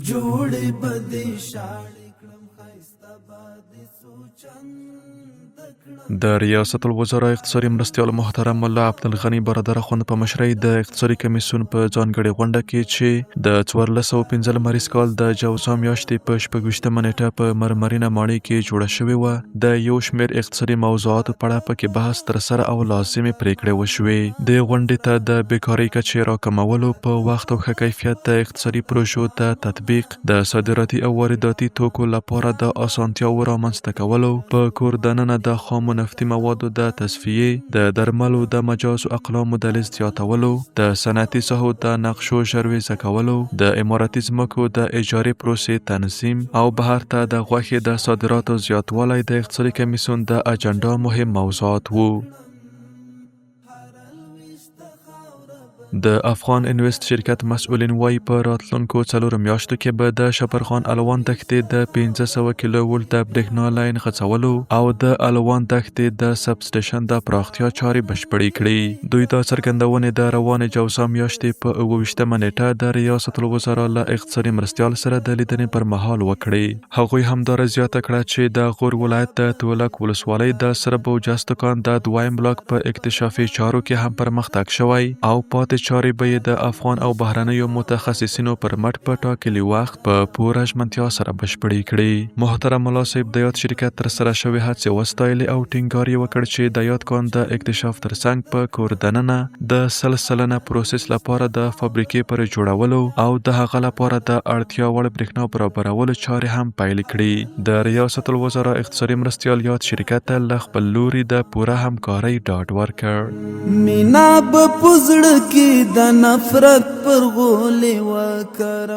جوړې بدې شاړې کړم ښایسته بادې سوچند کړم. د ریاست الوزرا اقتصادي مرستیال محترم ملا عبدالغني برادر اخوند په مشرۍ د اقتصادي کمیسیون په ځانګړې غونډه کې چې د 1415 لمریز کال د جوزا میاشتې په 26مه نیټه په مرمرینه ماڼۍ کې جوړه شوې وه، د یو شمېر اقتصادي موضوعاتو په اړه پکې بحث ترسره او لازمې پریکړې وشوې. د غونډې ته د بیکارۍ کچې راکمولو، په وخت او ښه کیفیت د اقتصادي پروژو د تطبیق، د صادراتي او وارداتي توکو لپاره د اسانتیاوو رامنځته کولو، په کور دننه د خامو نفتي موادو د تصفیې، د درملو د مجازو اقلامو د لیست زیاتولو، د صنعتي ساحو د نقشو ژرویزه کولو، د اماراتي ځمکو د اجارې پروسې تنظیم او بهر ته د غوښې د صادراتو زیاتوالی د اقتصادي کمیسیون د اجنډا مهم موضوعات وو. د افغان انویسټ شرکت مسؤلین وایي په راتلونکو 4 میاشتو کې به د شپرخان الوان دښتې د 1500 کیلو ولټ د برېښنا لاین غځولو او د الوان دښتې د سب سټیشن د پراختیا چارې بشپړې کړي. دوی دا څرګندونې د روانې جوزا میاشتې په 28مه نیټه د ریاست الوزرا له اقتصادي مرستیال سره د لیدنې پر مهال وکړې. هغوی همدارس زیاته کړه چې د غور ولایت د تولک ولسوالۍ د سرب او جستکان د 2یم بلاک په اکتشافي چارو کې هم پرمختګ شوی او پاتې چارې به یې د افغان او بهرنیو متخصصینو پر مټ په ټاکلي وخت په پوره ژمنتیا سره بشپړې کړي. محترم ملا صاحب د یاد شرکت ترسره شوې هڅې وستایلې او ټینګار یې وکړ چې د یاد کان د اکتشاف ترڅنګ په کور دننه د 100 پروسس لپاره د فابریکې پر جوړولو او د هغه لپاره د اړتیا وړ برېښنا برابرولو چارې هم پیل کړي. د ریاست الوزرا اقتصادي مرستیال یاد شرکت ته له خپل لوري د پوره همکارۍ ډاډ ورکړ. مینا به په زړه کې د نفرت پر غولې وکړم.